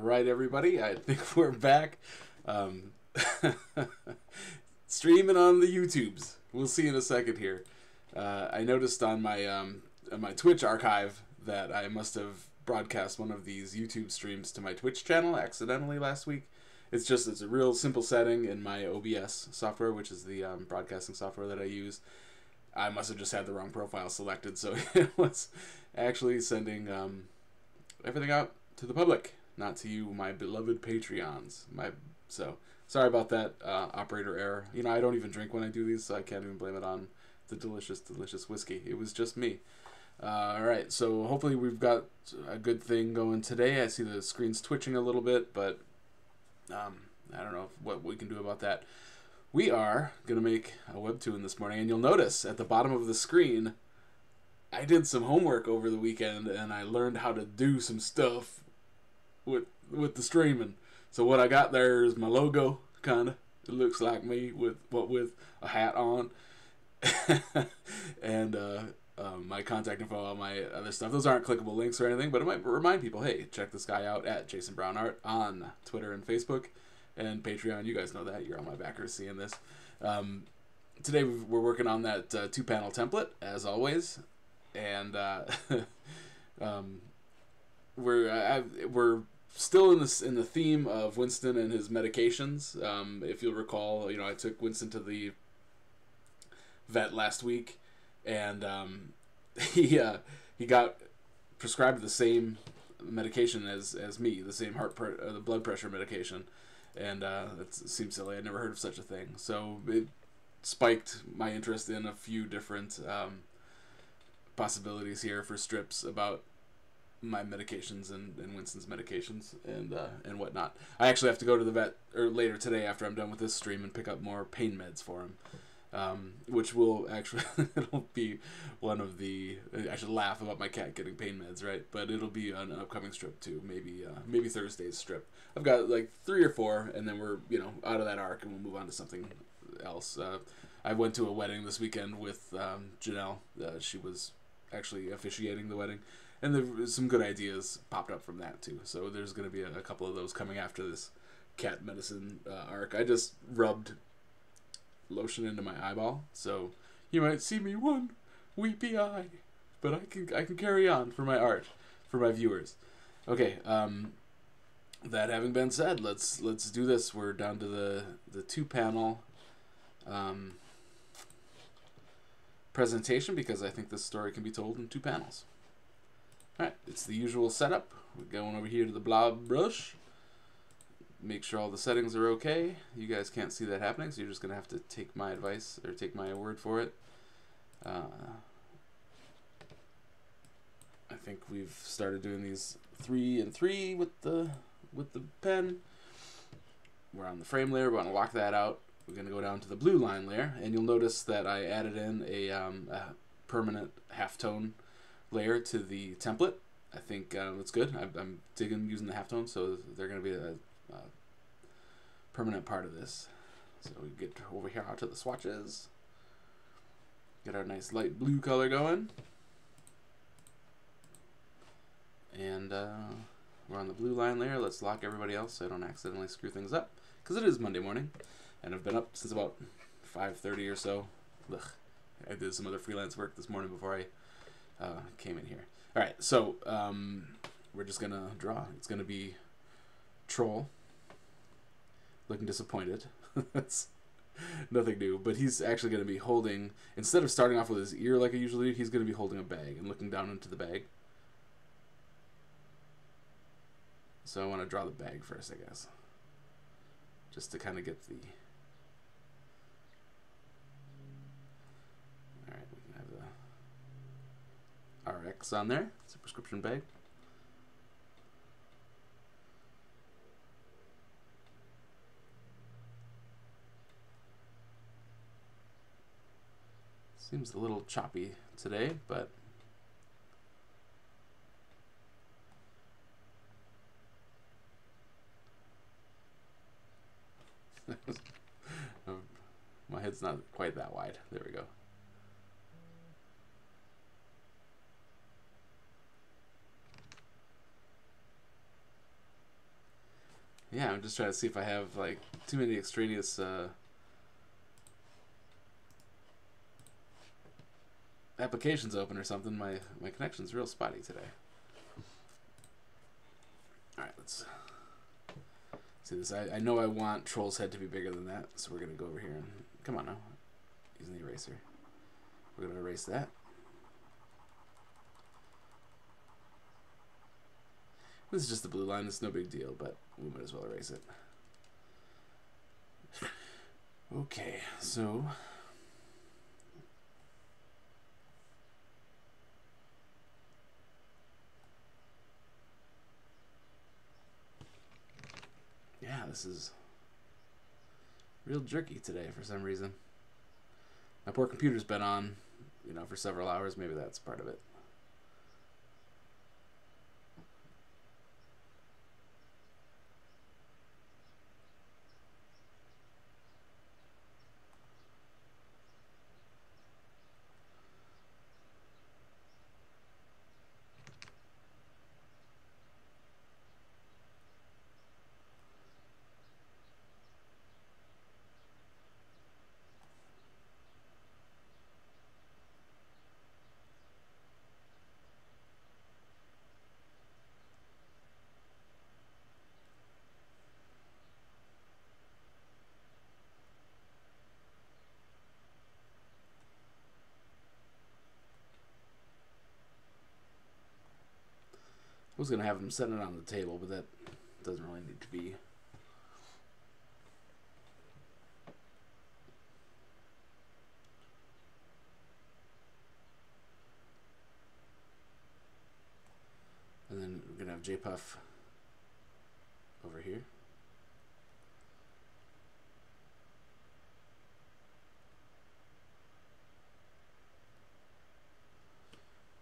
right, everybody. I think we're back. Streaming on the YouTubes. We'll see in a second here. I noticed on my Twitch archive that I must have broadcast one of these YouTube streams to my Twitch channel accidentally last week. It's a real simple setting in my OBS software, which is the broadcasting software that I use. I must have just had the wrong profile selected, so it was actually sending everything out to the public, not to you, my beloved Patreons. So sorry about that, operator error. You know, I don't even drink when I do these, so I can't even blame it on the delicious, delicious whiskey. It was just me. All right, so hopefully we've got a good thing going today. I see the screen's twitching a little bit, but I don't know what we can do about that. We are going to make a webtoon this morning, and you'll notice at the bottom of the screen, I did some homework over the weekend, and I learned how to do some stuff with the streaming. So what I got there is my logo, kind of. It looks like me with a hat on, and my contact info, all my other stuff. Those aren't clickable links or anything, but it might remind people, hey, check this guy out at Jason Braun Art on Twitter and Facebook. And Patreon, you guys know that. You're all my backers seeing this. Today we're working on that 2-panel template, as always. And we're still in the theme of Winston and his medications. If you'll recall, you know, I took Winston to the vet last week, and he got prescribed the same medication as me, the same the blood pressure medication. And it seems silly. I'd never heard of such a thing. So it spiked my interest in a few different possibilities here for strips about my medications and Winston's medications and whatnot. I actually have to go to the vet later today after I'm done with this stream and pick up more pain meds for him. Which will actually, it'll be one of the, I should laugh about my cat getting pain meds, right? But it'll be an upcoming strip too, maybe Thursday's strip. I've got like 3 or 4, and then we're, you know, out of that arc, and we'll move on to something else. I went to a wedding this weekend with Janelle. She was actually officiating the wedding, and there was some good ideas popped up from that too. So there's going to be a couple of those coming after this cat medicine arc. I just rubbed lotion into my eyeball, so you might see me one weepy eye, but I can carry on for my art, for my viewers. Okay, that having been said, let's do this. We're down to the 2-panel presentation, because I think this story can be told in 2 panels. All right, it's the usual setup. We're going over here to the blob brush. Make sure all the settings are okay. You guys can't see that happening, so you're just gonna have to take my advice or take my word for it. I think we've started doing these 3 and 3 with the pen. We're on the frame layer. We want to lock that out. We're gonna go down to the blue line layer, and you'll notice that I added in a permanent halftone layer to the template. I think it's good. I'm digging using the halftone, so they're gonna be a permanent part of this. So we get over here to the swatches, get our nice light blue color going, and we're on the blue line layer. Let's lock everybody else so I don't accidentally screw things up, because it is Monday morning and I've been up since about 5:30 or so. Ugh. I did some other freelance work this morning before I came in here. Alright, so we're just gonna draw. It's gonna be Troll looking disappointed. That's nothing new, but he's actually going to be holding, instead of starting off with his ear like I usually do, he's going to be holding a bag and looking down into the bag. So I want to draw the bag first, I guess, just to kind of get the... Alright, we can have the RX on there. It's a prescription bag. Seems a little choppy today, but my head's not quite that wide. There we go. Yeah, I'm just trying to see if I have like too many extraneous applications open or something. My connection's real spotty today. All right, let's see this. I know I want Troll's head to be bigger than that, so we're gonna go over here and come on now, using the eraser. We're gonna erase that. This is just the blue line. It's no big deal, but we might as well erase it. Okay, so yeah, this is real jerky today for some reason. My poor computer's been on, you know, for several hours. Maybe that's part of it. I was gonna have them set it on the table, but that doesn't really need to be. And then we're gonna have JPuff over here.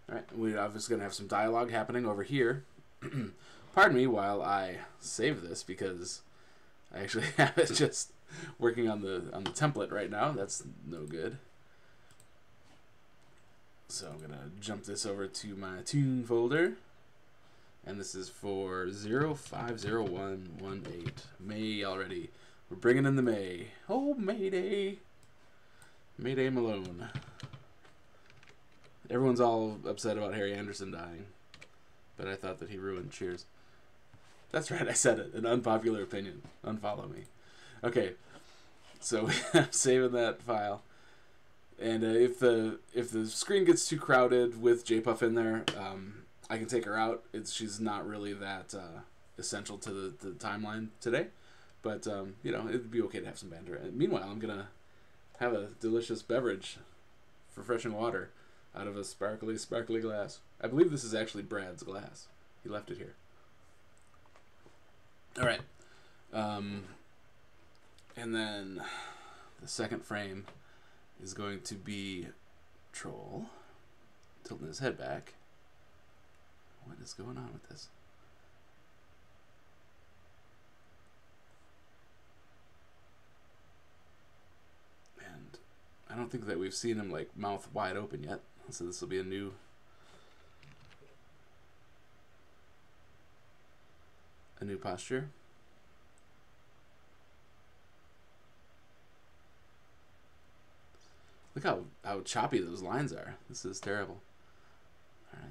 Alright, we're obviously going to have some dialogue happening over here. Pardon me while I save this, because I actually have it just working on the template right now. That's no good. So I'm going to jump this over to my tune folder. And this is for 050118. May already. We're bringing in the May. Oh, Mayday. Mayday Malone. Everyone's all upset about Harry Anderson dying, but I thought that he ruined Cheers. That's right, I said it. An unpopular opinion. Unfollow me. Okay, so I'm saving that file. And if the screen gets too crowded with JPuff in there, I can take her out. She's not really that essential to the timeline today, but you know, it'd be okay to have some banter. And meanwhile, I'm gonna have a delicious beverage, refreshing water, out of a sparkly glass. I believe this is actually Brad's glass. He left it here. All right. And then the second frame is going to be Troll tilting his head back. What is going on with this? And I don't think that we've seen him like mouth wide open yet. So this will be a new posture. Look how choppy those lines are. This is terrible. All right.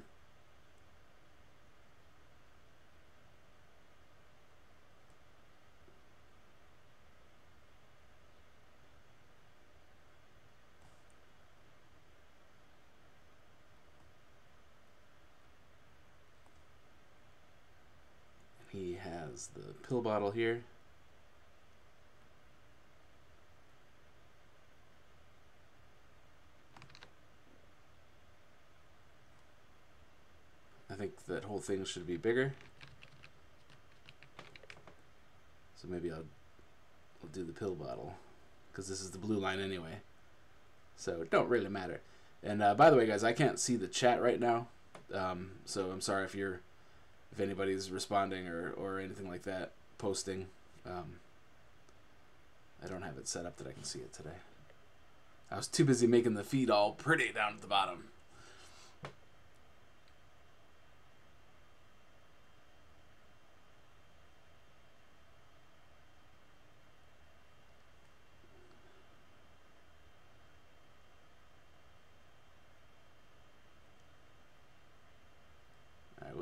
He has the pill bottle here. I think that whole thing should be bigger. So maybe I'll do the pill bottle, because this is the blue line anyway. So it don't really matter. And by the way, guys, I can't see the chat right now. So I'm sorry if anybody's responding or anything like that, posting. I don't have it set up that I can see it today. I was too busy making the feed all pretty down at the bottom.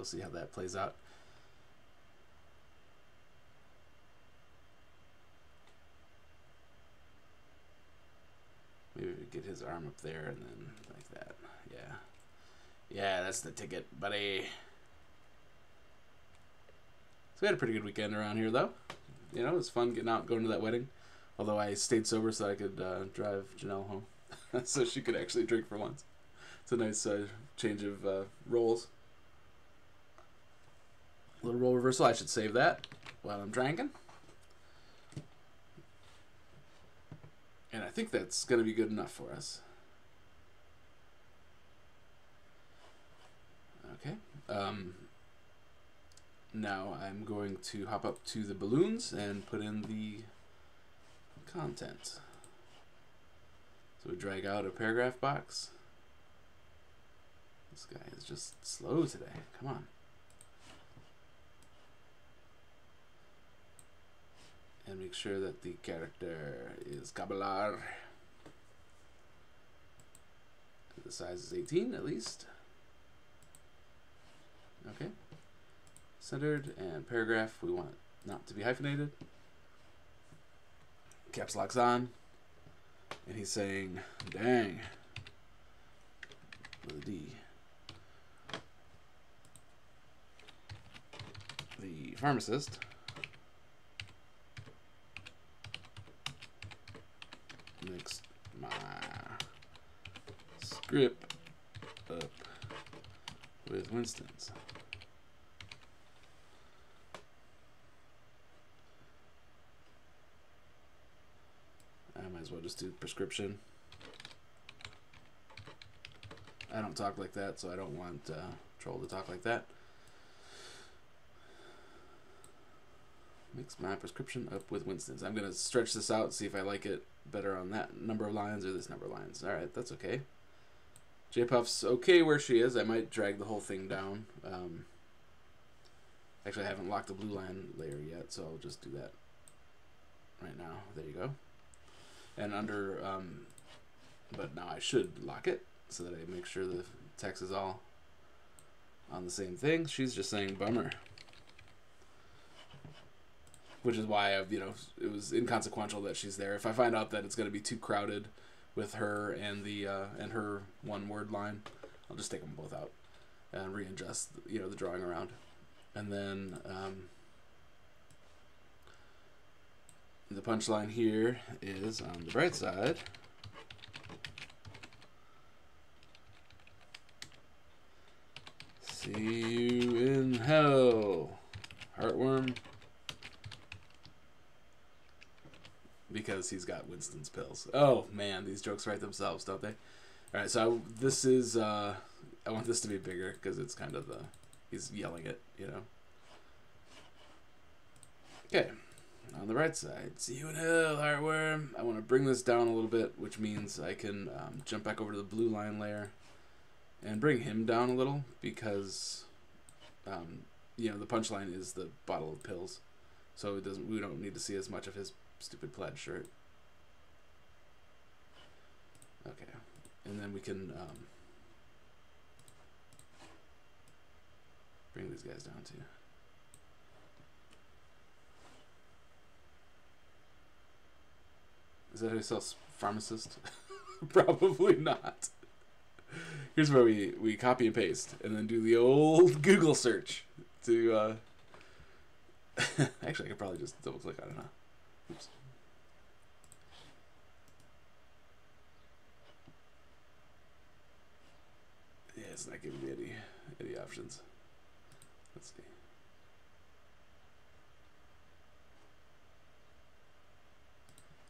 we'll see how that plays out. Maybe we get his arm up there and then like that. Yeah. Yeah, that's the ticket, buddy. So we had a pretty good weekend around here, though. You know, it was fun getting out and going to that wedding. Although I stayed sober so I could drive Janelle home. So she could actually drink for once. It's a nice change of roles. A little role reversal. I should save that while I'm drinking. And I think that's going to be good enough for us. Okay. Now I'm going to hop up to the balloons and put in the content. So we drag out a paragraph box. This guy is just slow today. Come on. And make sure that the character is Caballard. The size is 18 at least. Okay. Centered, and paragraph we want not to be hyphenated. Caps lock's on. And he's saying, dang. With a D. The pharmacist mixed my script up with Winston's. I might as well just do prescription. I don't talk like that, so I don't want Troll to talk like that. Mix my prescription up with Winston's. I'm going to stretch this out and see if I like it better on that number of lines or this number of lines. Alright, that's okay. J-Puff's okay where she is. I might drag the whole thing down. Actually, I haven't locked the blue line layer yet, so I'll just do that right now. There you go. And under, but now I should lock it so that I make sure the text is all on the same thing. She's just saying bummer. Which is why I've, it was inconsequential that she's there. If I find out that it's going to be too crowded with her and the and her one word line, I'll just take them both out and readjust, the drawing around. And then the punchline here is on the bright side. See you in hell, heartworm. Because he's got Winston's pills. Oh man, these jokes write themselves, don't they? Alright, so this is, I want this to be bigger because it's kind of he's yelling it, Okay, on the right side, see you in hell, heartworm. I want to bring this down a little bit, which means I can jump back over to the blue line layer and bring him down a little because, the punchline is the bottle of pills. So we don't need to see as much of his stupid plaid shirt. Okay, and then we can bring these guys down too. Is that how he sells pharmacist? Probably not. Here's where we copy and paste and then do the old Google search to actually I could probably just double click on it, huh? Oops. Yeah, it's not giving me any options. Let's see.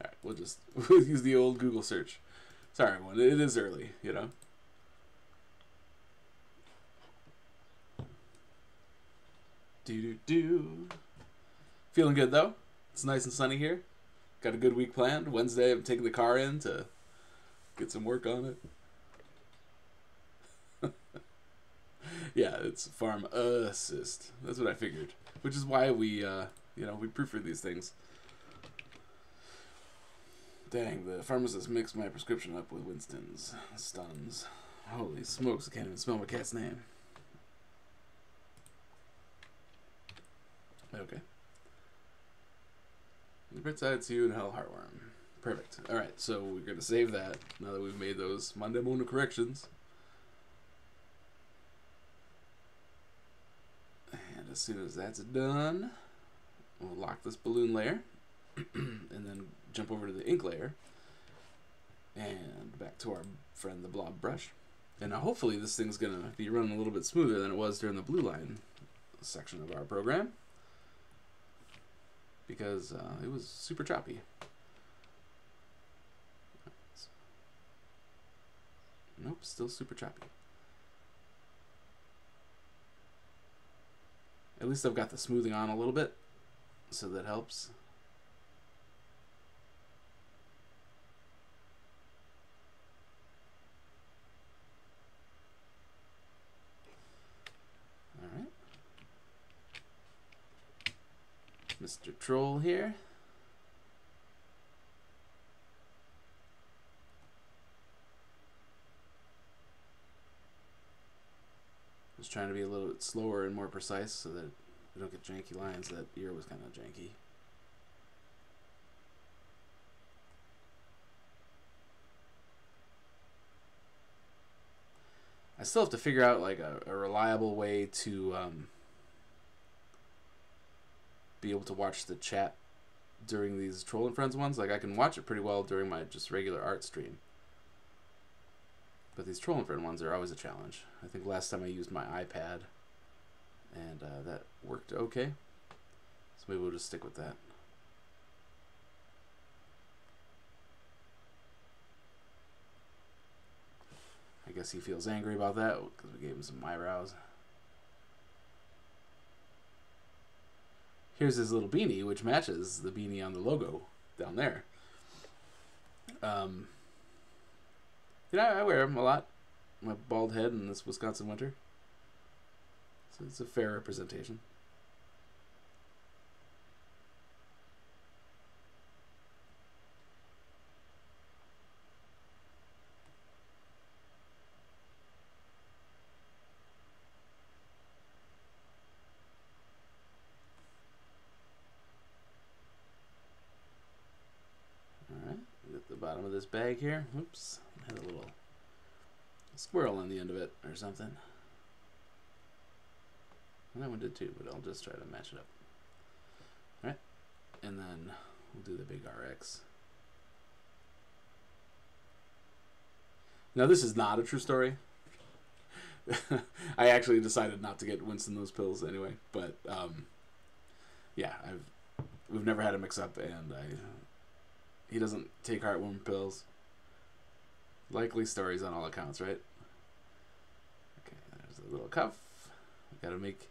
Alright, we'll use the old Google search. Sorry everyone, it is early, Do. Feeling good though. It's nice and sunny here. Got a good week planned. Wednesday I'm taking the car in to get some work on it. Yeah, it's farm assist. That's what I figured. Which is why we we proofread these things. Dang, the pharmacist mixed my prescription up with Winston's. Stuns. Holy smokes, I can't even spell my cat's name. Birdside, it's you, and Hell Heartworm. Perfect. Alright, so we're going to save that now that we've made those Monday Mono corrections. And as soon as that's done, we'll lock this balloon layer. And then jump over to the ink layer. And back to our friend the blob brush. And now hopefully this thing's going to be running a little bit smoother than it was during the blue line section of our program. Because it was super choppy. Nope, still super choppy. At least I've got the smoothing on a little bit, so that helps. Alright. Mr. Troll here. Just trying to be a little bit slower and more precise so that we don't get janky lines. That ear was kind of janky. I still have to figure out like a reliable way to be able to watch the chat during these Troll and Friends ones. Like I can watch it pretty well during my just regular art stream. But these Troll and Friend ones are always a challenge. I think last time I used my iPad, and that worked okay. So maybe we'll just stick with that. I guess he feels angry about that because we gave him some eyebrows. Here's his little beanie, which matches the beanie on the logo down there. I wear them a lot. My bald head in this Wisconsin winter. So it's a fair representation. Alright, get the bottom of this bag here. Oops, had a little squirrel on the end of it or something. And that one did too, but I'll just try to match it up. Alright, and then we'll do the big RX. Now this is not a true story. I actually decided not to get Winston those pills anyway, but yeah, we've never had a mix-up, and he doesn't take heartworm pills. Likely stories on all accounts, right? Okay, there's a little cuff. We gotta make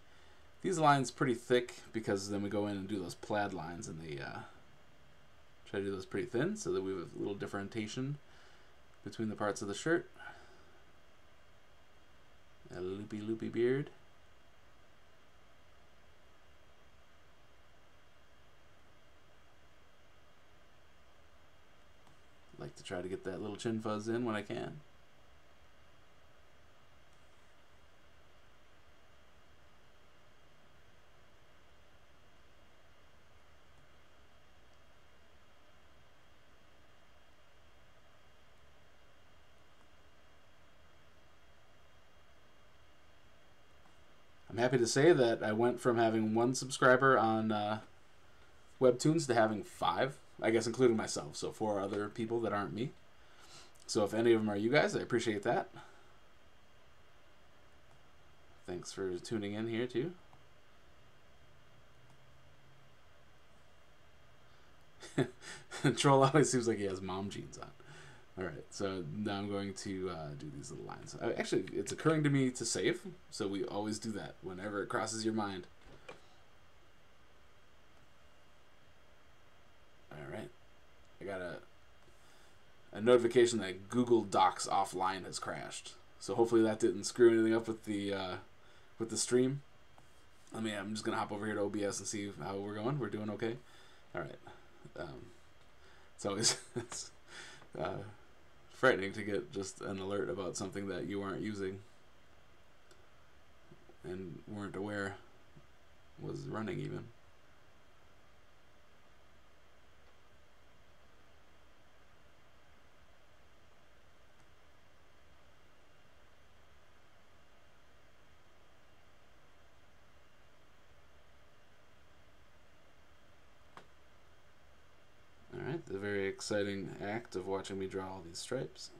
these lines pretty thick because then we go in and do those plaid lines, and they try to do those pretty thin so that we have a little differentiation between the parts of the shirt. A loopy beard. Like to try to get that little chin fuzz in when I can. I'm happy to say that I went from having 1 subscriber on Webtoons to having 5, I guess including myself, so 4 other people that aren't me. So if any of them are you guys, I appreciate that. Thanks for tuning in here too. Troll always seems like he has mom jeans on. Alright, so now I'm going to do these little lines. Actually, it's occurring to me to save, so we always do that whenever it crosses your mind. Alright, I got a notification that Google Docs offline has crashed. So hopefully that didn't screw anything up with the stream. I'm just going to hop over here to OBS and see how we're going. We're doing okay? Alright. It's always frightening to get just an alert about something that you aren't using and weren't aware was running even. exciting act of watching me draw all these stripes.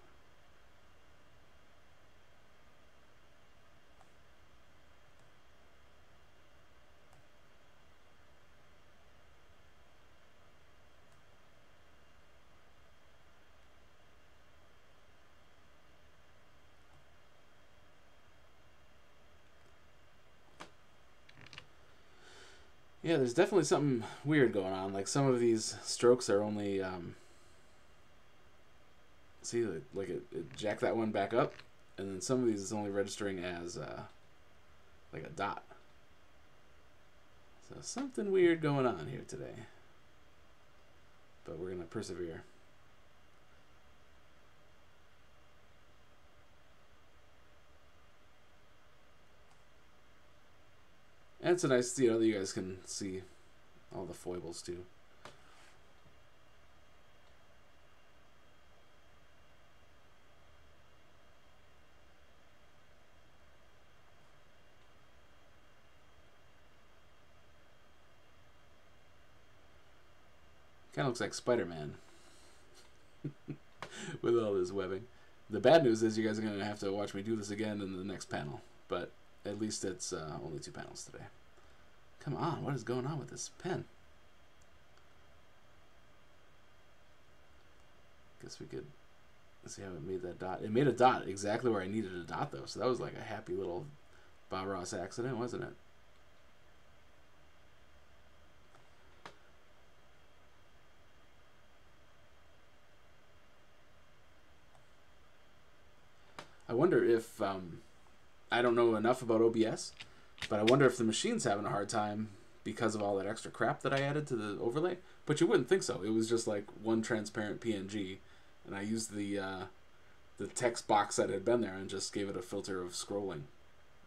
Yeah, there's definitely something weird going on. Like, some of these strokes are only, see, like it jacked that one back up, and then some of these is only registering as, like a dot. So something weird going on here today. But we're going to persevere. And it's a nice, you know, that you guys can see all the foibles too. Kind of looks like Spider-Man with all this webbing. The bad news is you guys are going to have to watch me do this again in the next panel, but at least it's only 2 panels today. Come on, what is going on with this pen? Guess we could see how it made that dot. It made a dot exactly where I needed a dot, though, so that was like a happy little Bob Ross accident, wasn't it? I wonder if, I don't know enough about OBS, but I wonder if the machine's having a hard time because of all that extra crap that I added to the overlay. But you wouldn't think so. It was just like one transparent PNG, and I used the text box that had been there and just gave it a filter of scrolling.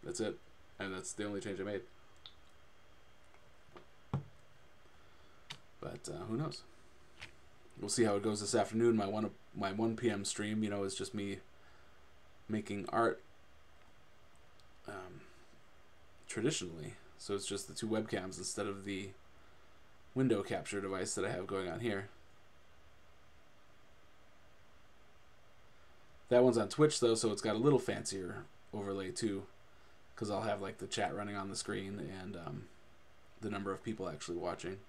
That's it. And that's the only change I made. But who knows? We'll see how it goes this afternoon. My 1 p.m. stream, you know, is just me making art traditionally. So it's just the 2 webcams instead of the window capture device that I have going on here. That one's on Twitch though, so it's got a little fancier overlay too, because I'll have like the chat running on the screen and the number of people actually watching.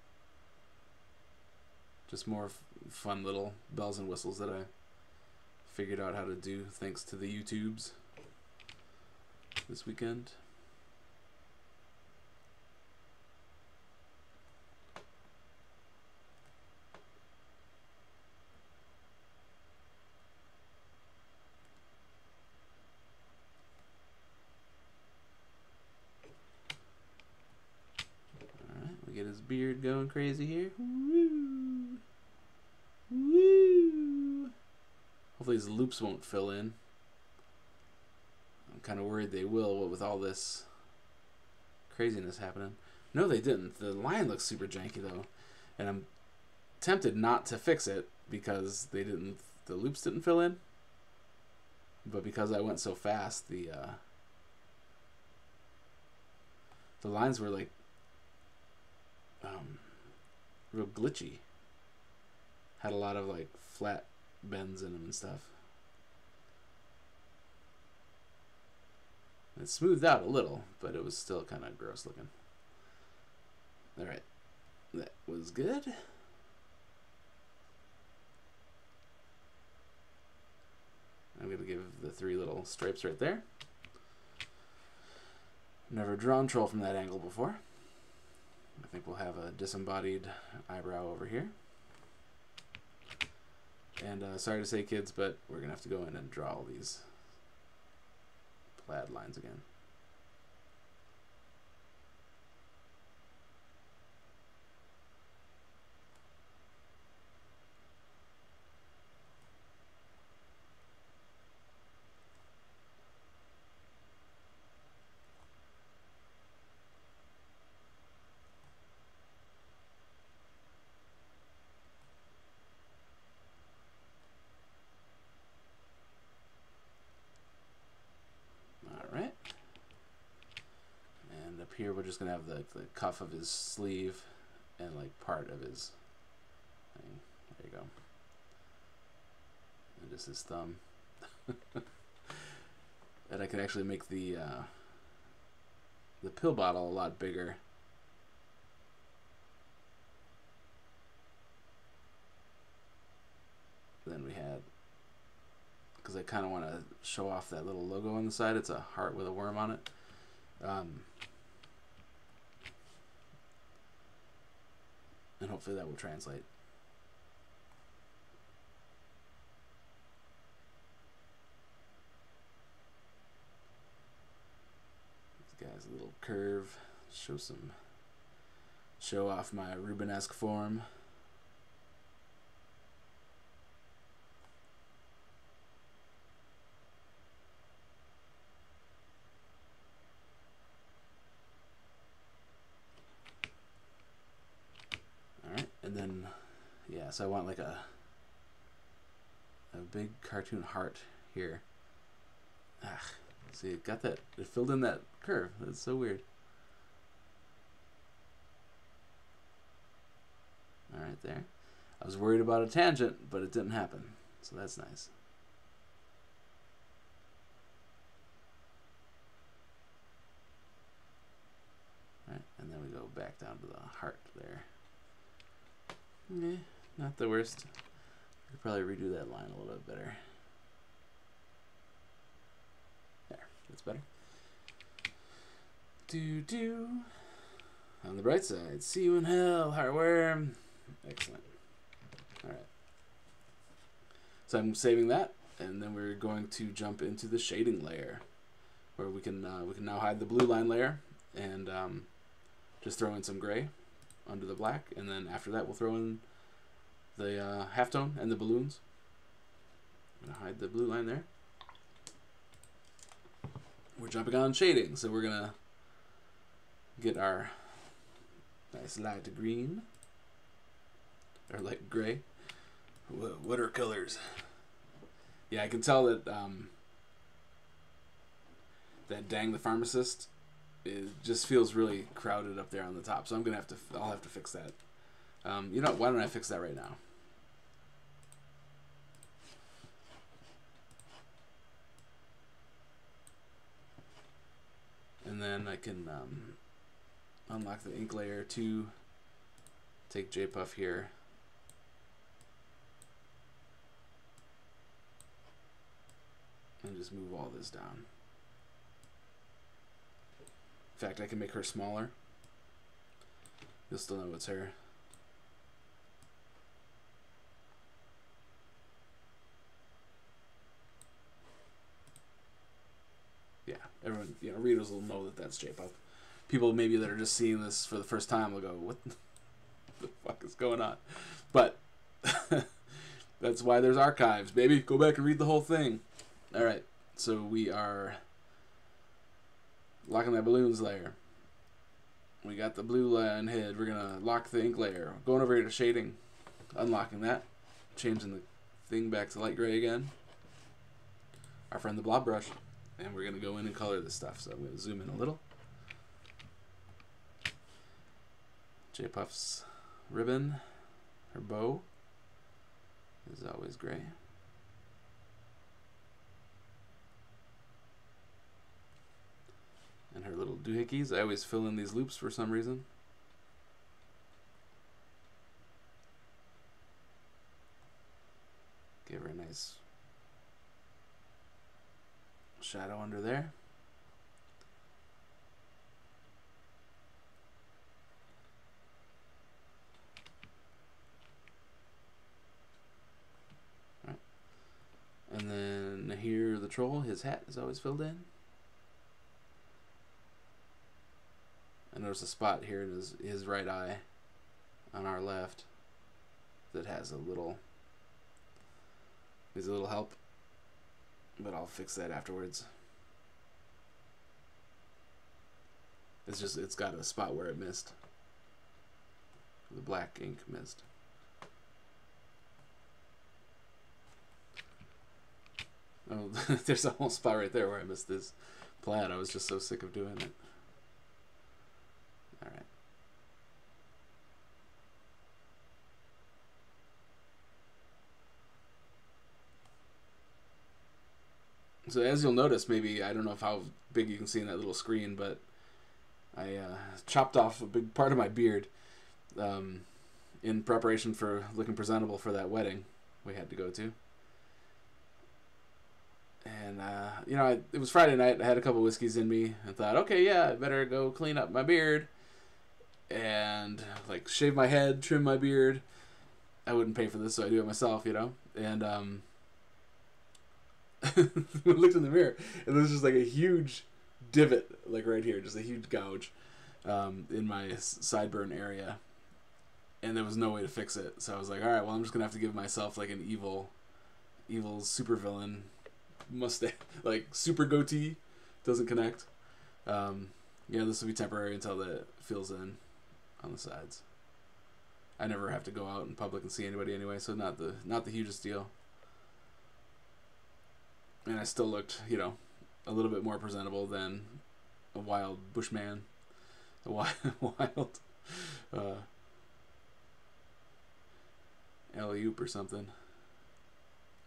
Just more fun little bells and whistles that I figured out how to do thanks to the YouTubes this weekend. Alright, we get his beard going crazy here. Woo! Woo! Hopefully his loops won't fill in. I'm kind of worried they will, what with all this craziness happening. No, they didn't. The line looks super janky though, and I'm tempted not to fix it because the loops didn't fill in. But because I went so fast, the lines were like real glitchy. Had a lot of like flat bends in them and stuff. It smoothed out a little, but it was still kind of gross looking. Alright, that was good. I'm going to give the 3 little stripes right there. Never drawn Troll from that angle before. I think we'll have a disembodied eyebrow over here. And sorry to say, kids, but we're going to have to go in and draw all these plaid lines again. Here we're just gonna have the cuff of his sleeve and like part of his thing. There you go. and just his thumb. And I can actually make the pill bottle a lot bigger. Than we had. Because I kind of want to show off that little logo on the side. It's a heart with a worm on it. And hopefully that will translate. This guy's a little curve. Show off my Rubenesque form. And then, yeah, so I want like a big cartoon heart here. See, it got that, it filled in that curve. That's so weird. All right, there. I was worried about a tangent, but it didn't happen. So that's nice. All right, and then we go back down to the heart there. Not the worst. I could probably redo that line a little bit better. There, that's better. On the bright side, see you in hell, heartworm. Excellent. All right. So I'm saving that, and then we're going to jump into the shading layer, where we can now hide the blue line layer and just throw in some gray under the black, and then after that we'll throw in the halftone and the balloons. I'm gonna hide the blue line there. We're jumping on shading, so we're gonna get our nice light green or light gray. What are colors? Yeah, I can tell that that Dang the Pharmacist, it just feels really crowded up there on the top, so I'll have to fix that. You know, why don't I fix that right now? And then I can unlock the ink layer to take JPuff here. And just move all this down. In fact, I can make her smaller. You'll still know it's her. Yeah, everyone, you know, readers will know that that's JPuff. People maybe that are just seeing this for the first time will go, what the fuck is going on? But that's why there's archives, baby. Go back and read the whole thing. All right, so we are locking that balloons layer. We got the blue line head. We're gonna lock the ink layer. Going over here to shading, unlocking that, changing the thing back to light gray again. Our friend the blob brush, and we're gonna go in and color this stuff. So I'm gonna zoom in a little. JPuff's ribbon, her bow is always gray. And her little doohickeys, I always fill in these loops for some reason. Give her a nice shadow under there. All right. And then here the troll, his hat is always filled in. I notice a spot here in his right eye on our left that has a little, needs a little help, but I'll fix that afterwards. It's just, it's got a spot where it missed. The black ink missed. Oh, there's a whole spot right there where I missed this plaid. I was just so sick of doing it. All right. So as you'll notice, maybe, I don't know how big you can see in that little screen, but I chopped off a big part of my beard in preparation for looking presentable for that wedding we had to go to. And, it was Friday night. I had a couple whiskeys in me and thought, okay, yeah, I better go clean up my beard and, shave my head, trim my beard. I wouldn't pay for this, so I do it myself, And, I looked in the mirror, and there's just, a huge divot, right here, just a huge gouge in my sideburn area. And there was no way to fix it. So I was like, all right, well, I'm just going to have to give myself, an evil supervillain mustache, super goatee. Doesn't connect. This will be temporary until it fills in on the sides. I never have to go out in public and see anybody anyway, so not the hugest deal. And I still looked, a little bit more presentable than a wild bushman, a wild alley-oop or something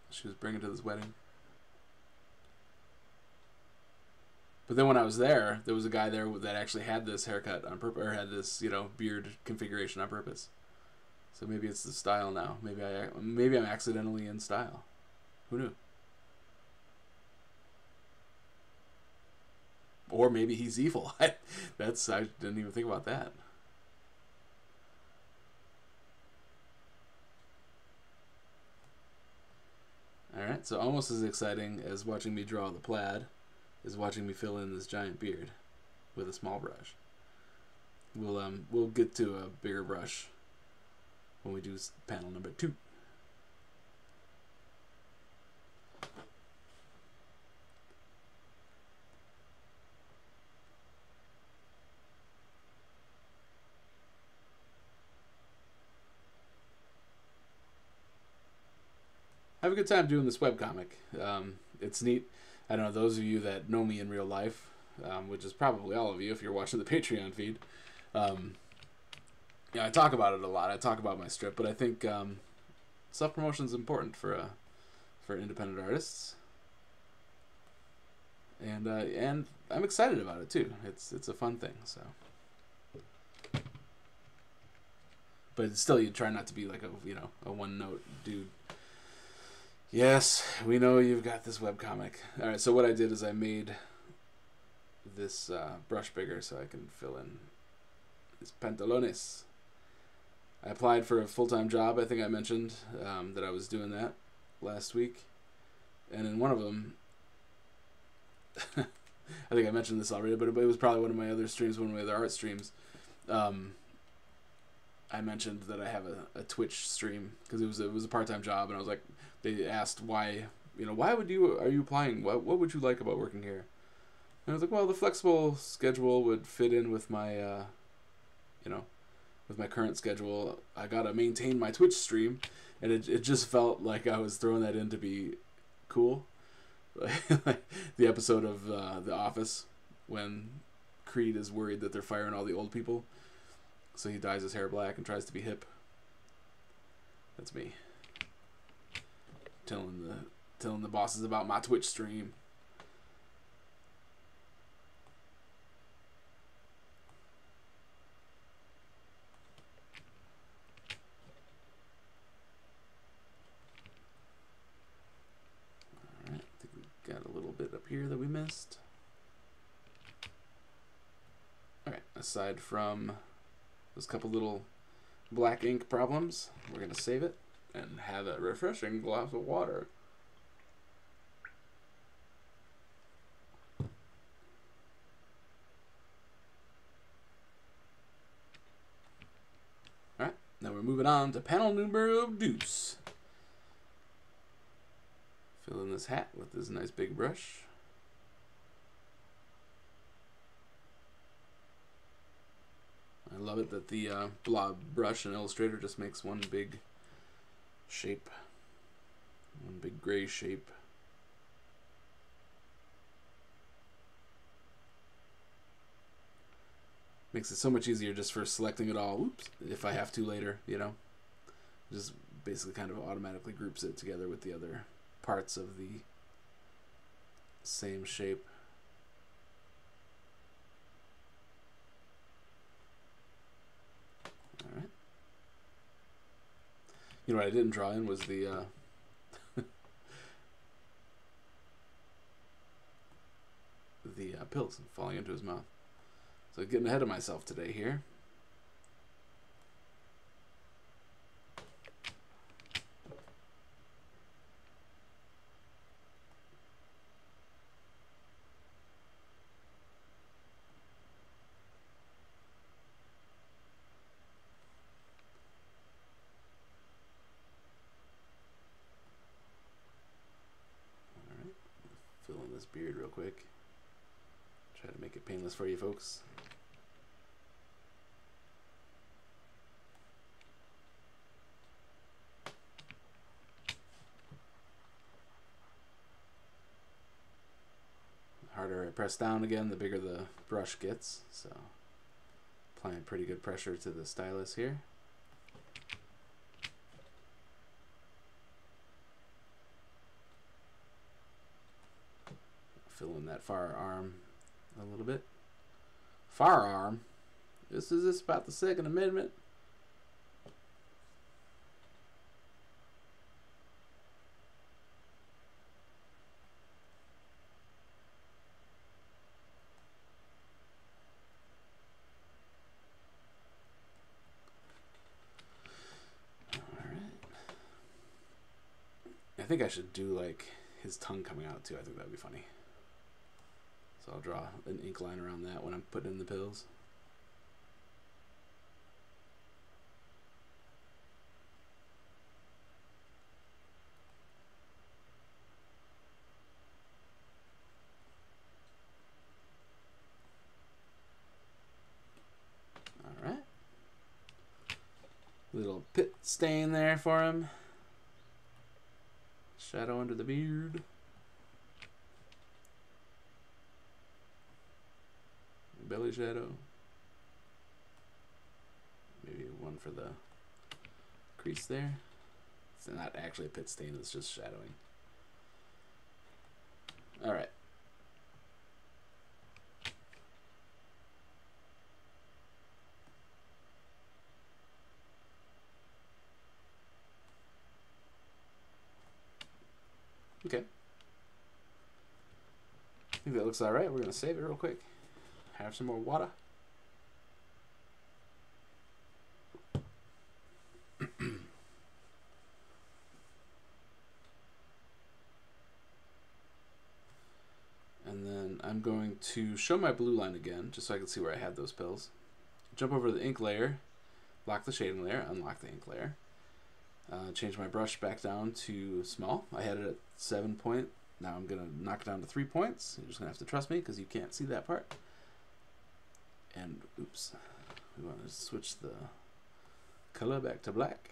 she was bringing to this wedding. But then when I was there was a guy there that actually had this haircut on purpose, or had this, beard configuration on purpose. So maybe it's the style now. Maybe I'm accidentally in style. Who knew? Or maybe he's evil. I didn't even think about that. Alright, so almost as exciting as watching me draw the plaid is watching me fill in this giant beard with a small brush. We'll get to a bigger brush when we do panel number 2. I have a good time doing this webcomic. It's neat. I don't know, those of you that know me in real life, which is probably all of you if you're watching the Patreon feed, I talk about it a lot. I talk about my strip, but I think self-promotion is important for independent artists, and I'm excited about it too. It's a fun thing. So, but still, you try not to be like a one-note dude. Yes, we know you've got this webcomic. All right, so what I did is I made this brush bigger so I can fill in his pantalones. I applied for a full-time job. I think I mentioned that I was doing that last week. And in one of them, I think I mentioned this already, but it was probably one of my other streams, one of my other art streams. I mentioned that I have a Twitch stream because it was a part-time job, and I was like, they asked why are you applying? What would you like about working here? And I was like, well, the flexible schedule would fit in with my, with my current schedule. I gotta maintain my Twitch stream, and it just felt like I was throwing that in to be cool. Like the episode of The Office when Creed is worried that they're firing all the old people, so he dyes his hair black and tries to be hip. That's me. Telling the bosses about my Twitch stream. Alright, I think we got a little bit up here that we missed. Alright, aside from those couple little black ink problems, we're going to save it and have a refreshing glass of water. Alright, now we're moving on to panel number deuce. Fill in this hat with this nice big brush. I love it that the blob brush in Illustrator just makes one big shape, one big gray shape. Makes it so much easier just for selecting it all. Oops, if I have to later, just basically kind of automatically groups it together with the other parts of the same shape. All right. You know what I didn't draw in was the pills falling into his mouth. So getting ahead of myself today here. Alright, fill in this beard real quick. Try to make it painless for you folks. The harder I press down again, the bigger the brush gets. So applying pretty good pressure to the stylus here. Fill in that far arm a little bit. Firearm? This about the Second Amendment? Alright. I think I should do like his tongue coming out too. I think that'd be funny. So I'll draw an ink line around that when I'm putting in the pills. Alright. Little pit stain there for him. Shadow under the beard. Belly shadow. Maybe one for the crease there. It's not actually a pit stain, it's just shadowing. Alright. Okay. I think that looks alright. We're going to save it real quick. Have some more water. And then I'm going to show my blue line again, just so I can see where I had those pills. Jump over the ink layer, lock the shading layer, unlock the ink layer. Change my brush back down to small. I had it at 7 point. Now I'm going to knock it down to 3 points. You're just going to have to trust me because you can't see that part. And oops, we want to switch the color back to black.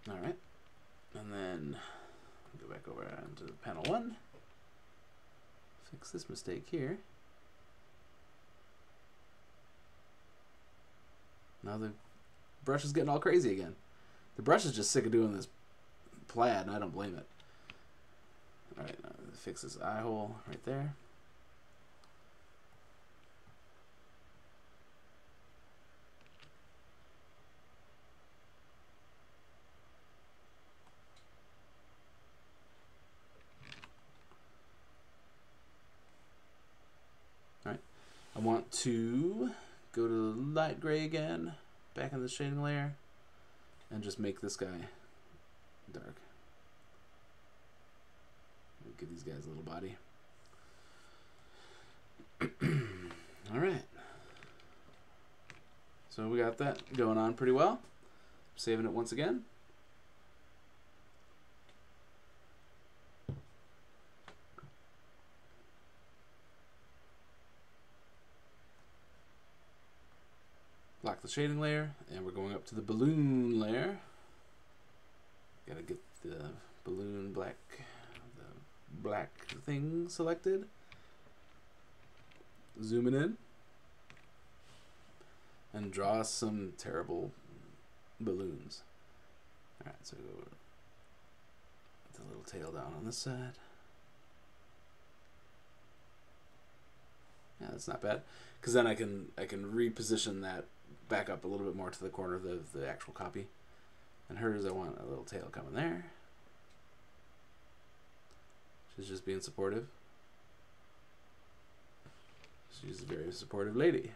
Alright, and then go back over into panel 1, fix this mistake here. Now the brush is getting all crazy again. The brush is just sick of doing this plaid, and I don't blame it. Alright, now fix this eye hole right there. I want to go to light gray again, back in the shading layer, and just make this guy dark. Give these guys a little body. Alright. So we got that going on pretty well. Saving it once again. lock the shading layer, and we're going up to the balloon layer. Gotta get the balloon black, the black thing selected. Zoom it in. And draw some terrible balloons. Alright, so go with the little tail down on this side. Yeah, that's not bad. Because then I can reposition that back up a little bit more to the corner of the actual copy. And hers, I want a little tail coming there. She's just being supportive. She's a very supportive lady.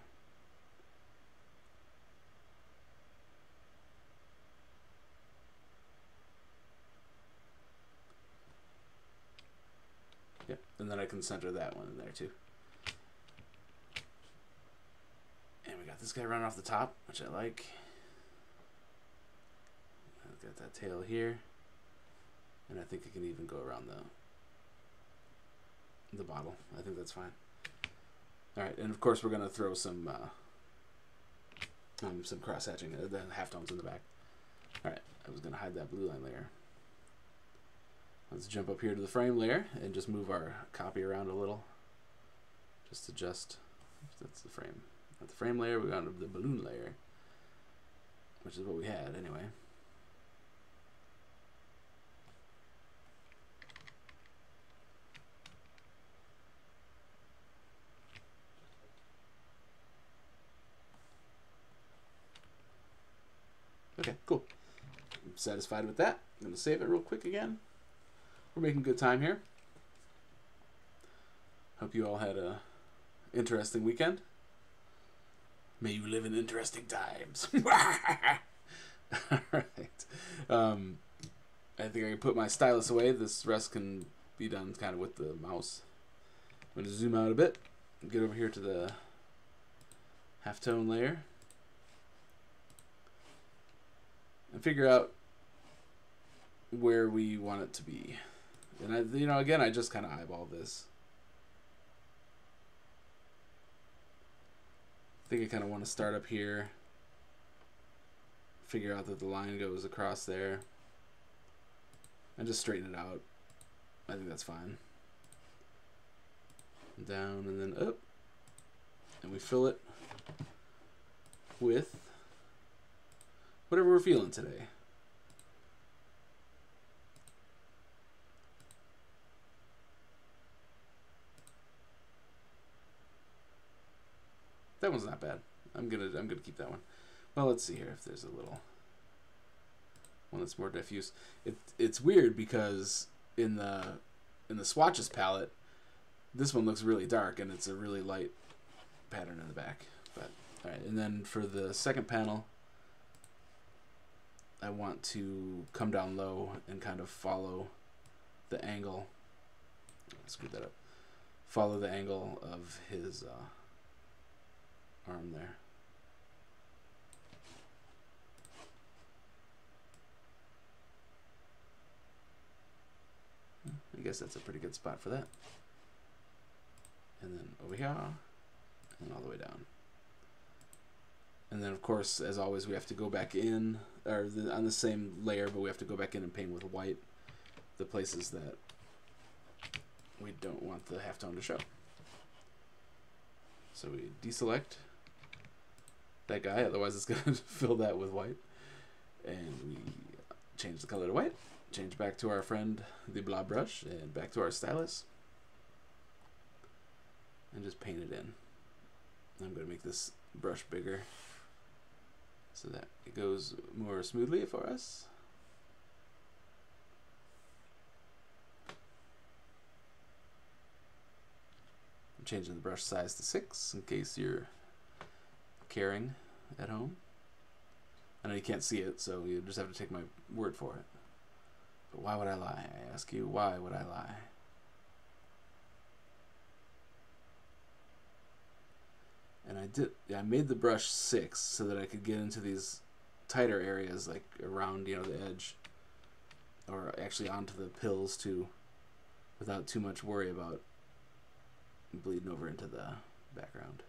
Yep, and then I can center that one in there too. And we got this guy running off the top, which I like. I've got that tail here. And I think I can even go around the bottle. I think that's fine. Alright, and of course we're going to throw some cross-hatching, the halftones in the back. Alright, I was going to hide that blue line layer. Let's jump up here to the frame layer and just move our copy around a little. Just adjust. That's the frame. Not the frame layer, we got the balloon layer, which is what we had anyway. Okay, cool. I'm satisfied with that. I'm going to save it real quick again. We're making good time here. Hope you all had a interesting weekend. May you live in interesting times. Alright. I think I can put my stylus away. This rest can be done kind of with the mouse. I'm going to zoom out a bit. Get over here to the halftone layer. And figure out where we want it to be. And again, I just kind of eyeball this. I think I kind of want to start up here. Figure out that the line goes across there. And just straighten it out. I think that's fine. Down and then up. And we fill it with whatever we're feeling today. That one's not bad. I'm gonna keep that one. Well, let's see here if there's a little one that's more diffuse. It's weird because in the swatches palette, this one looks really dark and it's a really light pattern in the back. But all right, and then for the second panel, I want to come down low and kind of follow the angle. Screw that up. Follow the angle of his arm there. I guess that's a pretty good spot for that. And then over here, and all the way down. And then, of course, as always, we have to go back in, on the same layer, but we have to go back in and paint with white the places that we don't want the halftone to show. So we deselect that guy, otherwise it's going to fill that with white. And we change the color to white, change back to our friend, the blob brush, and back to our stylus. And just paint it in. I'm going to make this brush bigger so that it goes more smoothly for us. I'm changing the brush size to 6 in case you're caring at home. I know you can't see it, so you just have to take my word for it. But why would I lie? I ask you, why would I lie? And I made the brush 6 so that I could get into these tighter areas, like around, the edge, or actually onto the pills too, without too much worry about bleeding over into the background.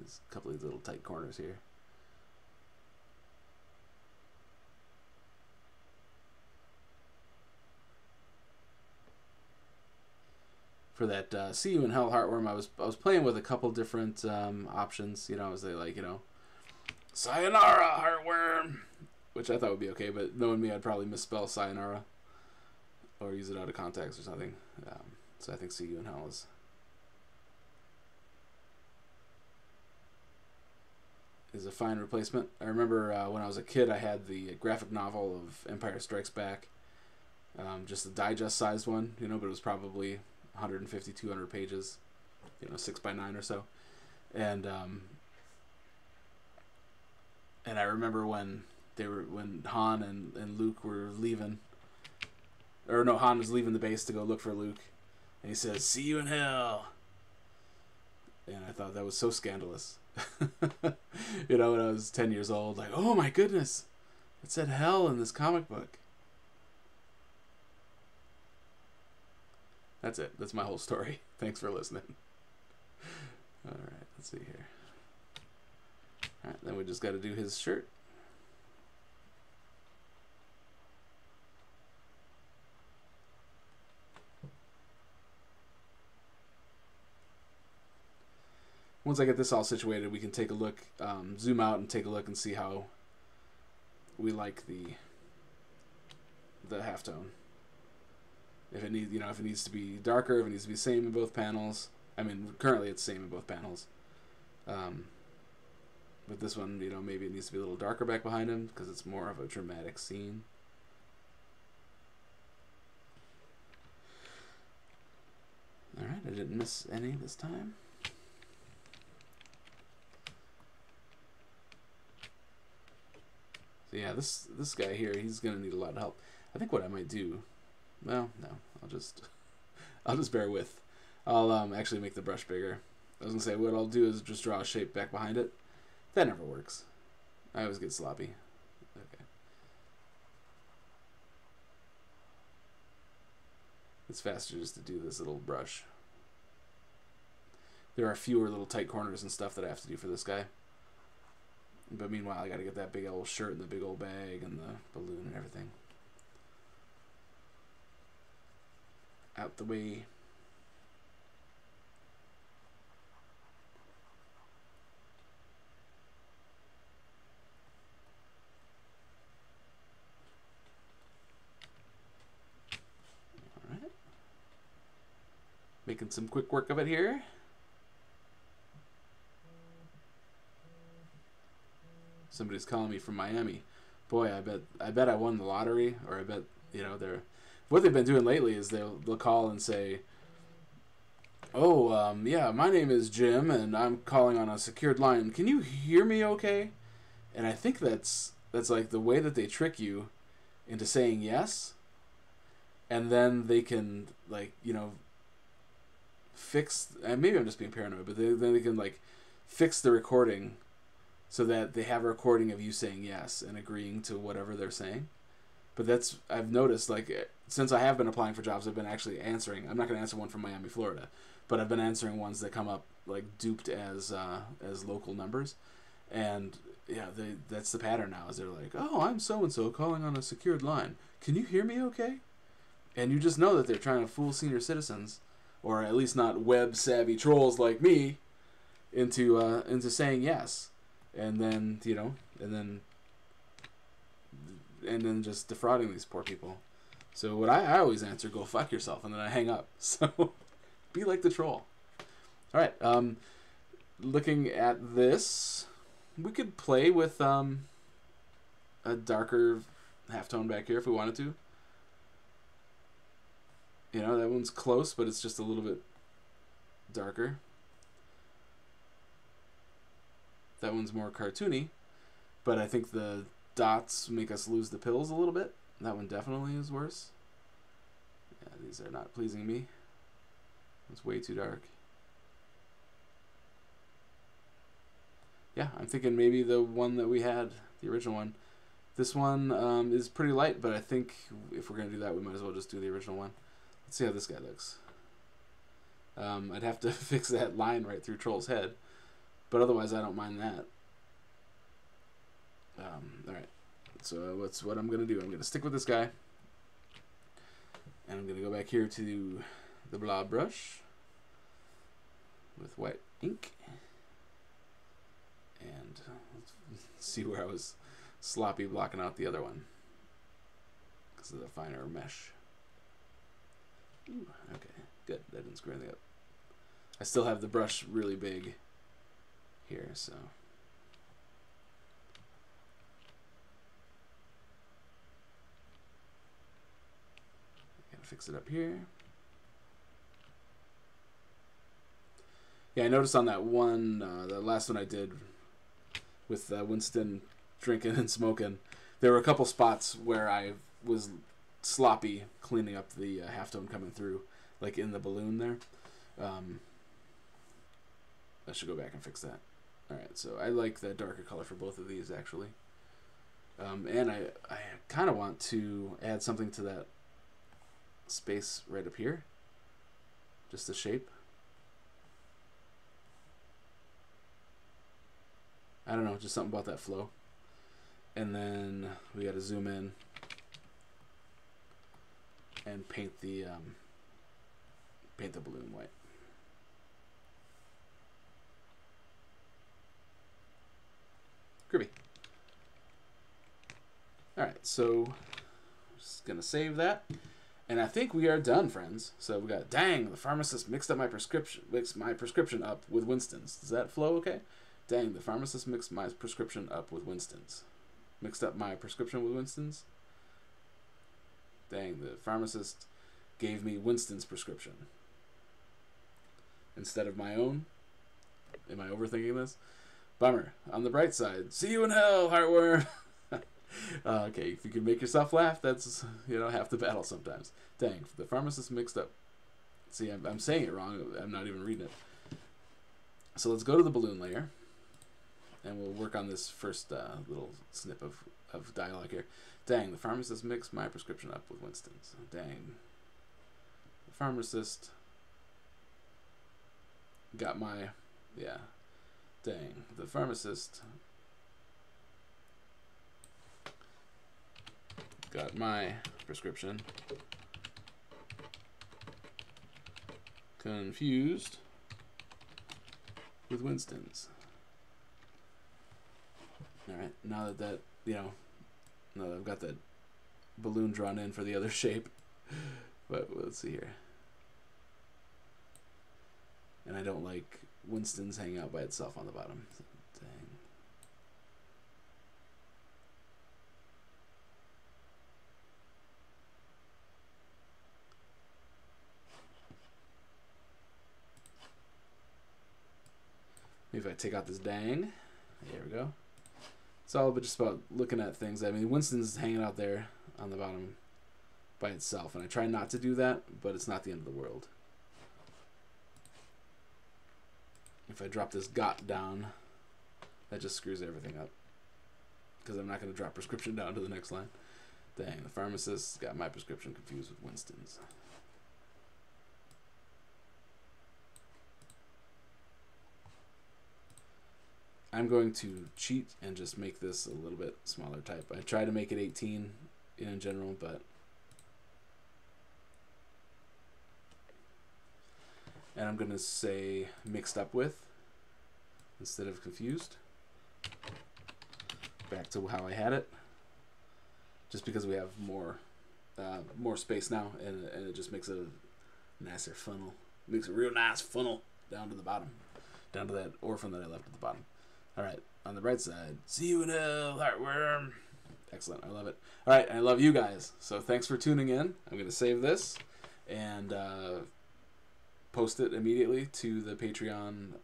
There's a couple of these little tight corners here. For that See You in Hell heartworm, I was playing with a couple different options. You know, I was like, you know, Sayonara heartworm, which I thought would be okay, but knowing me, I'd probably misspell sayonara or use it out of context or something. So I think See You in Hell is a fine replacement. I remember when I was a kid, I had the graphic novel of Empire Strikes Back, just the digest-sized one, you know, but it was probably 150, 200 pages, you know, 6x9 or so, and I remember when Han and Luke were leaving, or no, Han was leaving the base to go look for Luke, and he says, "See you in hell," and I thought that was so scandalous. You know, when I was 10 years old, like, oh my goodness, it said hell in this comic book. That's it. That's my whole story. Thanks for listening. Alright, let's see here. Alright, then we just got to do his shirt. Once I get this all situated, we can take a look, zoom out and take a look and see how we like the halftone. If it needs, you know, if it needs to be darker, if it needs to be the same in both panels. I mean, currently it's the same in both panels. But this one, you know, maybe it needs to be a little darker back behind him because it's more of a dramatic scene. Alright, I didn't miss any this time. So yeah, this guy here, he's gonna need a lot of help. I think what I might do, well, no, I'll just bear with. I'll actually make the brush bigger. I was gonna say what I'll do is just draw a shape back behind it. That never works. I always get sloppy. Okay. It's faster just to do this little brush. There are fewer little tight corners and stuff that I have to do for this guy. But meanwhile, I gotta get that big old shirt and the big old bag and the balloon and everything out the way. Alright. Making some quick work of it here. Somebody's calling me from Miami. Boy, I bet I won the lottery, or I bet, you know, what they've been doing lately is they'll call and say, "Oh, yeah, my name is Jim, and I'm calling on a secured line. Can you hear me okay?" And I think that's like the way that they trick you into saying yes, and then they can, like, you know, fix. And maybe I'm just being paranoid, but then they can, like, fix the recording so that they have a recording of you saying yes and agreeing to whatever they're saying. But I've noticed, like, since I have been applying for jobs, I've been actually answering. I'm not going to answer one from Miami, Florida, but I've been answering ones that come up, like, duped as local numbers. And, yeah, that's the pattern now, is they're like, "Oh, I'm so-and-so calling on a secured line. Can you hear me okay?" And you just know that they're trying to fool senior citizens, or at least not web-savvy trolls like me, into saying yes. And then, you know, and then just defrauding these poor people. So what I always answer, "Go fuck yourself," and then I hang up. So be like the troll. All right. Looking at this, we could play with a darker halftone back here if we wanted to. You know, that one's close, but it's just a little bit darker. That one's more cartoony, but I think the dots make us lose the pills a little bit. That one definitely is worse. Yeah, these are not pleasing me. It's way too dark. Yeah, I'm thinking maybe the one that we had, the original one. This one is pretty light, but I think if we're going to do that, we might as well just do the original one. Let's see how this guy looks. I'd have to fix that line right through Troll's head. But otherwise, I don't mind that. All right. So what's what I'm gonna do? I'm gonna stick with this guy, and I'm gonna go back here to the blob brush with white ink, and let's see where I was sloppy blocking out the other one because of the finer mesh. Ooh, okay, good. That didn't screw anything up. I still have the brush really big here, so. Gotta fix it up here. Yeah, I noticed on that one, the last one I did with Winston drinking and smoking, there were a couple spots where I was sloppy cleaning up the halftone coming through, like in the balloon there. I should go back and fix that. Alright, so I like the darker color for both of these, actually. And I kind of want to add something to that space right up here. Just the shape. I don't know, just something about that flow. And then we got to zoom in and paint the balloon white. Groovy. Alright, so I'm just gonna save that. And I think we are done, friends. So we got, dang, the pharmacist mixed my prescription up with Winston's. Does that flow okay? Dang, the pharmacist mixed my prescription up with Winston's. Mixed up my prescription with Winston's? Dang, the pharmacist gave me Winston's prescription instead of my own. Am I overthinking this? Bummer. On the bright side, see you in hell, heartworm. Okay, if you can make yourself laugh, that's, you know, half the battle sometimes. Dang, the pharmacist mixed up. See, I'm saying it wrong. I'm not even reading it. So let's go to the balloon layer, and we'll work on this first little snip of dialogue here. Dang, the pharmacist mixed my prescription up with Winston's. Dang, the pharmacist got my, yeah. Dang, the pharmacist got my prescription confused with Winston's. Alright, now that, you know, now that I've got that balloon drawn in for the other shape, but let's see here. And I don't like Winston's hanging out by itself on the bottom. So, dang. Maybe if I take out this dang. There we go. It's all but just about looking at things. I mean, Winston's hanging out there on the bottom by itself, and I try not to do that, but it's not the end of the world. If I drop this got down, that just screws everything up, because I'm not going to drop prescription down to the next line. Dang, the pharmacist got my prescription confused with Winston's. I'm going to cheat and just make this a little bit smaller type. I try to make it 18 in general, but and I'm going to say mixed up with instead of confused. Back to how I had it, just because we have more space now, and it just makes it a nicer funnel. Makes a real nice funnel down to the bottom, down to that orphan that I left at the bottom. All right, on the bright side, see you in hell, heartworm. Excellent, I love it. All right, I love you guys. So thanks for tuning in. I'm going to save this and post it immediately to the Patreon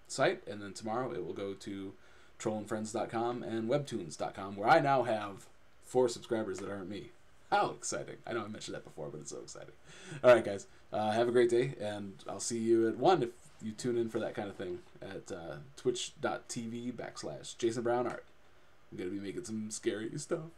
site, and then tomorrow it will go to trollandfriends.com and webtoons.com, where I now have 4 subscribers that aren't me. How exciting. I know I mentioned that before, but it's so exciting. All right, guys, have a great day, and I'll see you at 1 if you tune in for that kind of thing at twitch.tv/Jason Braun Art. I'm going to be making some scary stuff.